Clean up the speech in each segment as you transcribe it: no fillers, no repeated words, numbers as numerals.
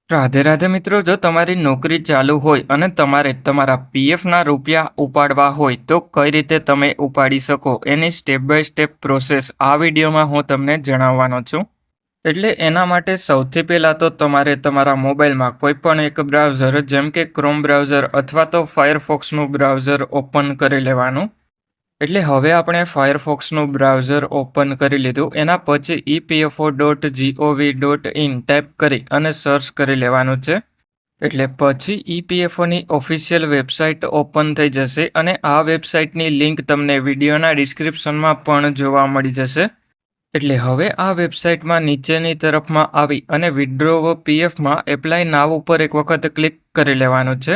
રાધે રાધે મિત્રો, જો તમારી નોકરી ચાલુ હોય અને તમારે તમારા પીએફના રૂપિયા ઉપાડવા હોય તો કઈ રીતે તમે ઉપાડી શકો એની સ્ટેપ બાય સ્ટેપ પ્રોસેસ આ વિડીયોમાં હું તમને જણાવવાનો છું. એટલે એના માટે સૌથી પહેલાં તો તમારે તમારા મોબાઈલમાં કોઈ પણ એક બ્રાઉઝર જેમ કે ક્રોમ બ્રાઉઝર અથવા તો ફાયરફોક્સનું બ્રાઉઝર ઓપન કરી લેવાનું. એટલે હવે આપણે ફાયરફોક્સનું બ્રાઉઝર ઓપન કરી લીધું. એના પછી epfo.gov.in ટાઈપ કરી અને સર્ચ કરી લેવાનું છે. એટલે પછી ઈપીએફઓની ઓફિશિયલ વેબસાઇટ ઓપન થઈ જશે અને આ વેબસાઇટની લિંક તમને વિડીયોના ડિસ્ક્રિપ્શનમાં પણ જોવા મળી જશે. એટલે હવે આ વેબસાઇટમાં નીચેની તરફમાં આવી અને વિડ્રો પીએફમાં એપ્લાય નાવ ઉપર એક વખત ક્લિક કરી લેવાનું છે.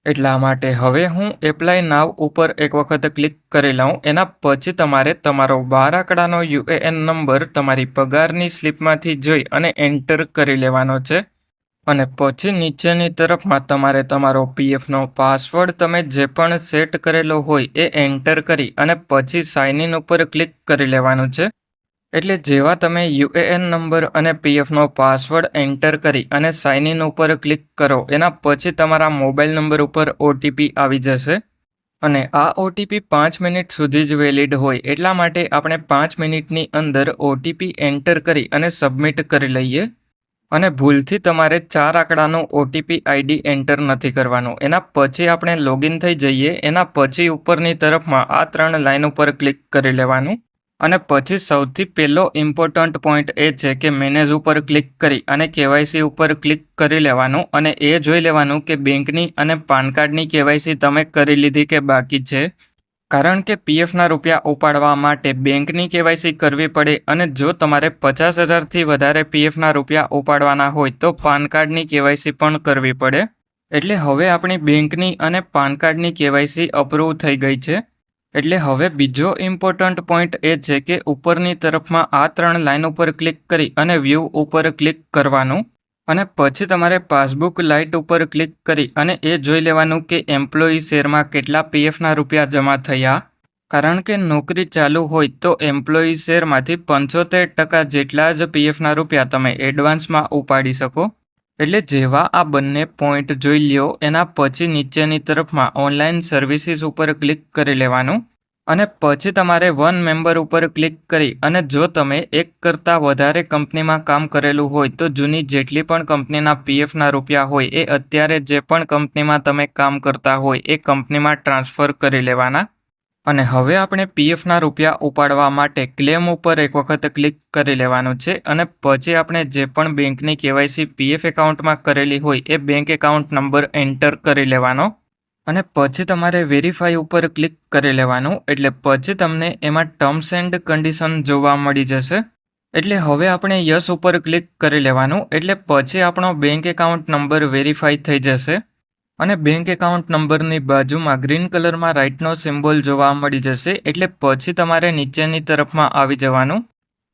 એટલા માટે હવે હું એપ્લાય નાવ ઉપર એક વખત ક્લિક કરી લઉં. એના પછી તમારે તમારો 12 આંકડાનો યુએએન નંબર તમારી પગારની સ્લિપમાંથી જોઈ અને એન્ટર કરી લેવાનો છે. અને પછી નીચેની તરફમાં તમારે તમારો પીએફનો પાસવર્ડ તમે જે પણ સેટ કરેલો હોય એ એન્ટર કરી અને પછી સાઇન ઇન ઉપર ક્લિક કરી લેવાનું છે. એટલે જેવા તમે યુએએન નંબર અને પીએફનો પાસવર્ડ એન્ટર કરી અને સાઇન ઇન ઉપર ક્લિક કરો એના પછી તમારા મોબાઈલ નંબર ઉપર ઓટીપી આવી જશે. અને આ ઓટીપી 5 મિનિટ સુધી જ વેલિડ હોય, એટલા માટે આપણે 5 મિનિટની અંદર ઓટીપી એન્ટર કરી અને સબમિટ કરી લઈએ. અને ભૂલથી તમારે 4 આંકડાનો ઓટીપી આઈડી એન્ટર નથી કરવાનો. એના પછી આપણે લોગિન થઈ જઈએ. એના પછી ઉપરની તરફમાં આ 3 લાઇન ઉપર ક્લિક કરી લેવાનું. અને પછી સૌથી પહેલો ઇમ્પોર્ટન્ટ પોઈન્ટ એ છે કે મેનેજ ઉપર ક્લિક કરી અને કેવાયસી ઉપર ક્લિક કરી લેવાનું. અને એ જોઈ લેવાનું કે બેંકની અને પાન કાર્ડની કેવાયસી તમે કરી લીધી કે બાકી છે. કારણ કે પીએફના રૂપિયા ઉપાડવા માટે બેંકની કેવાયસી કરવી પડે અને જો તમારે 50,000થી વધારે પીએફના રૂપિયા ઉપાડવાના હોય તો પાન કાર્ડની કેવાયસી પણ કરવી પડે. એટલે હવે આપણી બેંકની અને પાન કાર્ડની કેવાયસી અપ્રૂવ થઈ ગઈ છે. એટલે હવે બીજો ઇમ્પોર્ટન્ટ પોઈન્ટ એ છે કે ઉપરની તરફમાં આ 3 લાઇન ઉપર ક્લિક કરી અને વ્યૂ ઉપર ક્લિક કરવાનું. અને પછી તમારે પાસબુક લાઇટ ઉપર ક્લિક કરી અને એ જોઈ લેવાનું કે એમ્પ્લોયી શેરમાં કેટલા પીએફના રૂપિયા જમા થયા. કારણ કે નોકરી ચાલુ હોય તો એમ્પ્લોયી શેરમાંથી 75% જેટલા જ પીએફના રૂપિયા તમે એડવાન્સમાં ઉપાડી શકો. એટલે જેવા આ બંને પોઈન્ટ જોઈ લ્યો એના પછી નીચેની તરફમાં ઓનલાઈન સર્વિસીસ ઉપર ક્લિક કરી લેવાનું. અને પછી તમારે વન મેમ્બર ઉપર ક્લિક કરી અને જો તમે એક કરતાં વધારે કંપનીમાં કામ કરેલું હોય તો જૂની જેટલી પણ કંપનીના પીએફના રૂપિયા હોય એ અત્યારે જે પણ કંપનીમાં તમે કામ કરતા હોય એ કંપનીમાં ટ્રાન્સફર કરી લેવાના. અને હવે આપણે પીએફના રૂપિયા ઉપાડવા માટે ક્લેમ ઉપર એક વખત ક્લિક કરી લેવાનું છે. અને પછી આપણે જે પણ બેંકની કેવાયસી પીએફ એકાઉન્ટમાં કરેલી હોય એ બેંક એકાઉન્ટ નંબર એન્ટર કરી લેવાનો. અને પછી તમારે વેરીફાઈ ઉપર ક્લિક કરી લેવાનું. એટલે પછી તમને એમાં ટર્મ્સ એન્ડ કન્ડિશન જોવા મળી જશે. એટલે હવે આપણે યસ ઉપર ક્લિક કરી લેવાનું. એટલે પછી આપણો બેંક એકાઉન્ટ નંબર વેરીફાઈ થઈ જશે. અને બેંક એકાઉન્ટ નંબરની બાજુમાં ગ્રીન કલરમાં રાઇટનો સિમ્બોલ જોવા મળી જશે. એટલે પછી તમારે નીચેની તરફમાં આવી જવાનું.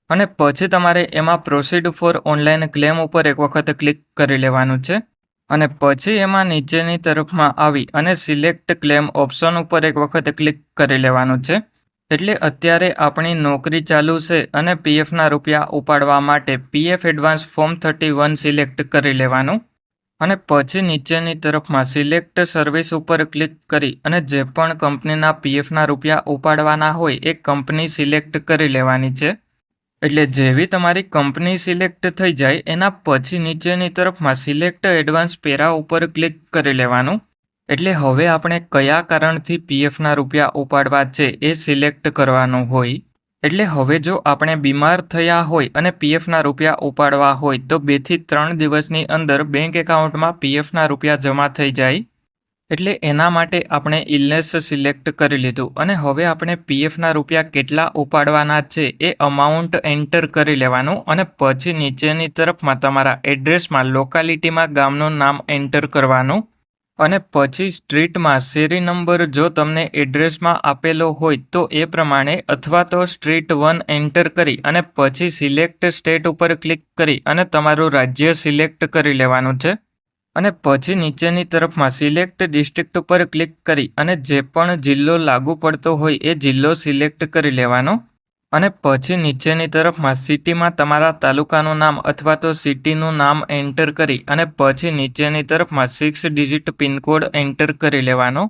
અને પછી તમારે એમાં પ્રોસીડ ફોર ઓનલાઈન ક્લેમ ઉપર એક વખત ક્લિક કરી લેવાનું છે. અને પછી એમાં નીચેની તરફમાં આવી અને સિલેક્ટ ક્લેમ ઓપ્શન ઉપર એક વખત ક્લિક કરી લેવાનું છે. એટલે અત્યારે આપણી નોકરી ચાલુ છે અને પીએફના રૂપિયા ઉપાડવા માટે પીએફ એડવાન્સ ફોર્મ 31 સિલેક્ટ કરી લેવાનું. અને પછી નીચેની તરફમાં સિલેક્ટ સર્વિસ ઉપર ક્લિક કરી અને જે પણ કંપનીના પીએફના રૂપિયા ઉપાડવાના હોય એ કંપની સિલેક્ટ કરી લેવાની છે. એટલે જેવી તમારી કંપની સિલેક્ટ થઈ જાય એના પછી નીચેની તરફમાં સિલેક્ટ એડવાન્સ પેરા ઉપર ક્લિક કરી લેવાનું. એટલે હવે આપણે કયા કારણથી પીએફના રૂપિયા ઉપાડવા છે એ સિલેક્ટ કરવાનું હોય. એટલે હવે જો આપણે બીમાર થયા હોય અને પીએફના રૂપિયા ઉપાડવા હોય તો 2 થી 3 દિવસની અંદર બેંક એકાઉન્ટમાં પીએફના રૂપિયા જમા થઈ જાય. એટલે એના માટે આપણે ઇલનેસ સિલેક્ટ કરી લીધું. અને હવે આપણે પીએફના રૂપિયા કેટલા ઉપાડવાના છે એ અમાઉન્ટ એન્ટર કરી લેવાનું. અને પછી નીચેની તરફમાં તમારા એડ્રેસમાં લોકાલિટીમાં ગામનું નામ એન્ટર કરવાનું. અને પછી સ્ટ્રીટમાં શેરી નંબર જો તમને એડ્રેસમાં આપેલો હોય તો એ પ્રમાણે અથવા તો સ્ટ્રીટ 1 એન્ટર કરી અને પછી સિલેક્ટ સ્ટેટ ઉપર ક્લિક કરી અને તમારું રાજ્ય સિલેક્ટ કરી લેવાનું છે. અને પછી નીચેની તરફમાં સિલેક્ટ ડિસ્ટ્રિક્ટ ઉપર ક્લિક કરી અને જે પણ જિલ્લો લાગુ પડતો હોય એ જિલ્લો સિલેક્ટ કરી લેવાનો. અને પછી નીચેની તરફમાં સિટીમાં તમારા તાલુકાનું નામ અથવા તો સિટીનું નામ એન્ટર કરી અને પછી નીચેની તરફમાં 6 ડિજિટ પિનકોડ એન્ટર કરી લેવાનો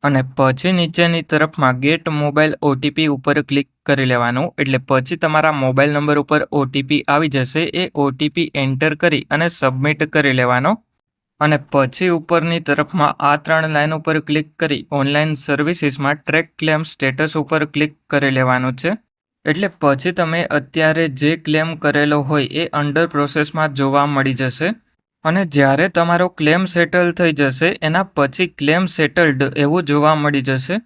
અને પછી નીચેની તરફમાં ગેટ મોબાઈલ ઓટીપી ઉપર ક્લિક કરી લેવાનું. એટલે પછી તમારા મોબાઈલ નંબર ઉપર ઓટીપી આવી જશે. એ ઓટીપી એન્ટર કરી અને સબમિટ કરી લેવાનો અને પછી ઉપરની તરફમાં આ 3 લાઇન ઉપર ક્લિક કરી ઓનલાઈન સર્વિસીસમાં ટ્રેક ક્લેમ સ્ટેટસ ઉપર ક્લિક કરી લેવાનું છે. એટલે પછી તમે અત્યારે જે ક્લેમ કરેલો હોય એ અંડર પ્રોસેસમાં જોવા મળી જશે અને જ્યારે તમારો ક્લેમ સેટલ થઈ જશે એના પછી ક્લેમ સેટલડ એવું જોવા મળી જશે.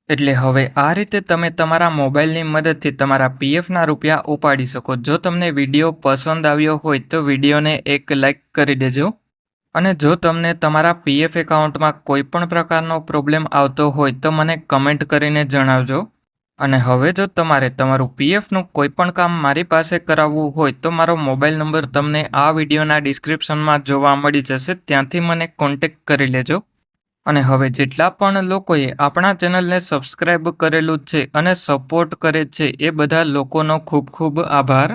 એટલે હવે આ રીતે તમે તમારા મોબાઈલની મદદથી તમારા પીએફના રૂપિયા ઉપાડી શકો. જો તમને વિડીયો પસંદ આવ્યો હોય તો વિડીયોને એક લાઇક કરી દેજો અને જો તમને તમારા પીએફ એકાઉન્ટમાં કોઈ પણ પ્રકારનો પ્રોબ્લેમ આવતો હોય તો મને કમેન્ટ કરીને જણાવજો. અને હવે જો તમારે તમારું પીએફનું કોઈ પણ કામ મારી પાસે કરાવવું હોય તો મારો મોબાઈલ નંબર તમને આ વિડીયોના ડિસ્ક્રિપ્શનમાં જોવા મળી જશે. ત્યાંથી મને કોન્ટેક્ટ કરી લેજો. અને હવે જેટલા પણ લોકોએ આપણા ચેનલને સબસ્ક્રાઈબ કરેલું છે અને સપોર્ટ કરે છે એ બધા લોકોનો ખૂબ ખૂબ આભાર.